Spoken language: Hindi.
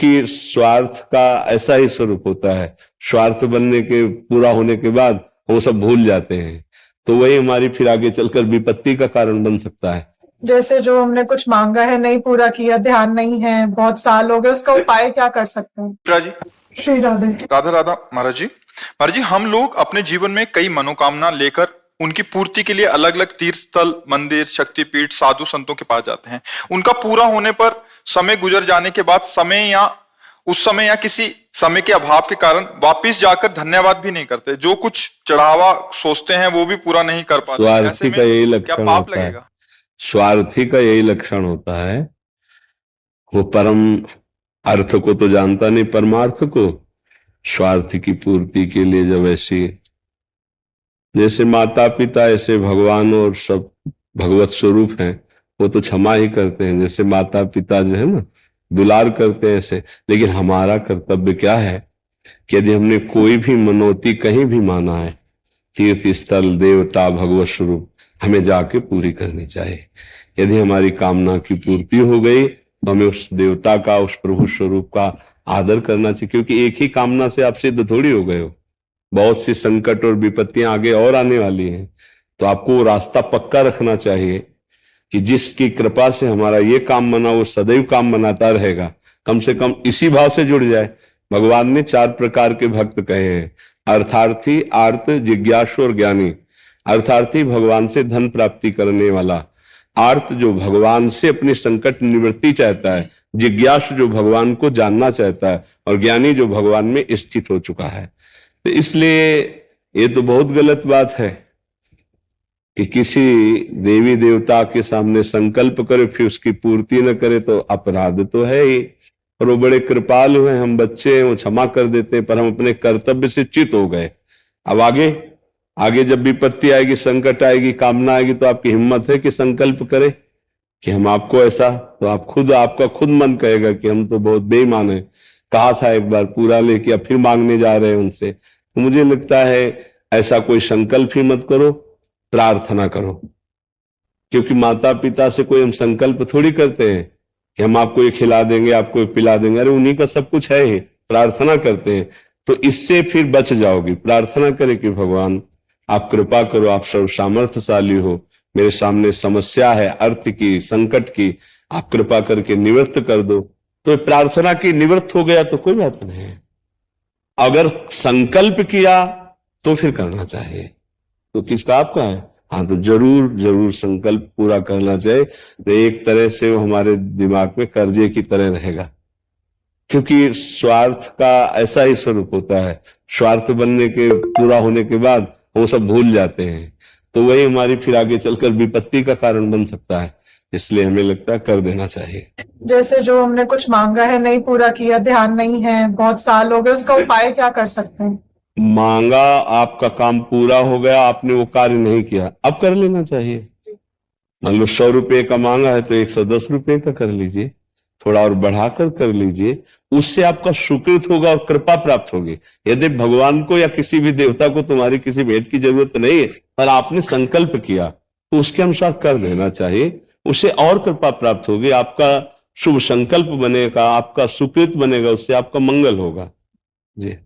क्योंकि स्वार्थ का ऐसा ही स्वरूप होता है, स्वार्थ बनने के पूरा होने के बाद वो सब भूल जाते हैं, तो वही हमारी फिर आगे चलकर विपत्ति का कारण बन सकता है। जैसे जो हमने कुछ मांगा है नहीं पूरा किया, ध्यान नहीं है, बहुत साल हो गए, उसका उपाय क्या कर सकते हैं? जी श्री राधे राधा राधा। महाराज जी हम लोग अपने जीवन में कई मनोकामना लेकर उनकी पूर्ति के लिए अलग अलग तीर्थ स्थल, मंदिर, शक्तिपीठ, साधु संतों के पास जाते हैं। उनका पूरा होने पर समय गुजर जाने के बाद उस समय या किसी समय के अभाव के कारण वापिस जाकर धन्यवाद भी नहीं करते, जो कुछ चढ़ावा सोचते हैं वो भी पूरा नहीं कर पाते। स्वार्थी का यही लक्षण पाप होता है। लगेगा? स्वार्थी का यही लक्षण होता है, वो परम अर्थ को तो जानता नहीं, परमार्थ को। स्वार्थ की पूर्ति के लिए जब ऐसी, जैसे माता पिता ऐसे भगवान और सब भगवत स्वरूप हैं, वो तो क्षमा ही करते हैं। जैसे माता पिता जो है ना दुलार करते हैं ऐसे, लेकिन हमारा कर्तव्य क्या है कि यदि हमने कोई भी मनोती कहीं भी माना है, तीर्थ स्थल, देवता, भगवत स्वरूप, हमें जाके पूरी करनी चाहिए। यदि हमारी कामना की पूर्ति हो गई तो हमें उस देवता का, उस प्रभु स्वरूप का आदर करना चाहिए, क्योंकि एक ही कामना से आप सिद्ध थोड़ी हो गए हो। बहुत सी संकट और विपत्तियां आगे और आने वाली हैं, तो आपको वो रास्ता पक्का रखना चाहिए कि जिसकी कृपा से हमारा ये काम बना वो सदैव काम बनाता रहेगा। कम से कम इसी भाव से जुड़ जाए। भगवान ने 4 प्रकार के भक्त कहे हैं, अर्थार्थी, आर्त, जिज्ञासु और ज्ञानी। अर्थार्थी भगवान से धन प्राप्ति करने वाला, आर्त जो भगवान से अपनी संकट निवृत्ति चाहता है, जिज्ञासु जो भगवान को जानना चाहता है, और ज्ञानी जो भगवान में स्थित हो चुका है। तो इसलिए ये तो बहुत गलत बात है कि किसी देवी देवता के सामने संकल्प करे फिर उसकी पूर्ति न करे, तो अपराध तो है ही। और वो बड़े कृपालु हैं, हम बच्चे हैं, वो क्षमा कर देते हैं, पर हम अपने कर्तव्य से च्युत हो गए। अब आगे जब विपत्ति आएगी, संकट आएगी, कामना आएगी, तो आपकी हिम्मत है कि संकल्प करे कि हम आपको ऐसा, तो आपका खुद मन कहेगा कि हम तो बहुत बेईमान है, कहा था एक बार पूरा लेके अब फिर मांगने जा रहे हैं उनसे। तो मुझे लगता है ऐसा कोई संकल्प ही मत करो, प्रार्थना करो। क्योंकि माता पिता से कोई हम संकल्प थोड़ी करते हैं कि हम आपको ये खिला देंगे, आपको ये पिला देंगे, अरे उन्हीं का सब कुछ है ही। प्रार्थना करते हैं तो इससे फिर बच जाओगी। प्रार्थना करें कि भगवान आप कृपा करो, आप सर्व सामर्थ्यशाली हो, मेरे सामने समस्या है अर्थ की, संकट की, आप कृपा करके निवृत्त कर दो। तो प्रार्थना की निवृत्त हो गया तो कोई बात नहीं है। अगर संकल्प किया तो फिर करना चाहिए। तो किसका? आपका है। हाँ, तो जरूर संकल्प पूरा करना चाहिए। तो एक तरह से वो हमारे दिमाग में कर्जे की तरह रहेगा, क्योंकि स्वार्थ का ऐसा ही स्वरूप होता है। स्वार्थ बनने के पूरा होने के बाद वो सब भूल जाते हैं, तो वही हमारी फिर आगे चलकर विपत्ति का कारण बन सकता है। इसलिए हमें लगता है कर देना चाहिए। जैसे जो हमने कुछ मांगा है नहीं पूरा किया, ध्यान नहीं है, बहुत साल हो गए, उसका उपाय क्या कर सकते हैं? मांगा, आपका काम पूरा हो गया, आपने वो कार्य नहीं किया, अब कर लेना चाहिए। मान लो 100 रुपए का मांगा है तो 110 रुपए का कर लीजिए, थोड़ा और बढ़ाकर कर लीजिए। उससे आपका सुकृत होगा और कृपा प्राप्त होगी। यदि भगवान को या किसी भी देवता को तुम्हारी किसी भेंट की जरूरत नहीं है, पर आपने संकल्प किया, तो उसके अनुसार कर देना चाहिए। उससे और कृपा प्राप्त होगी, आपका शुभ संकल्प बनेगा, आपका सुकृत बनेगा, उससे आपका मंगल होगा। जी।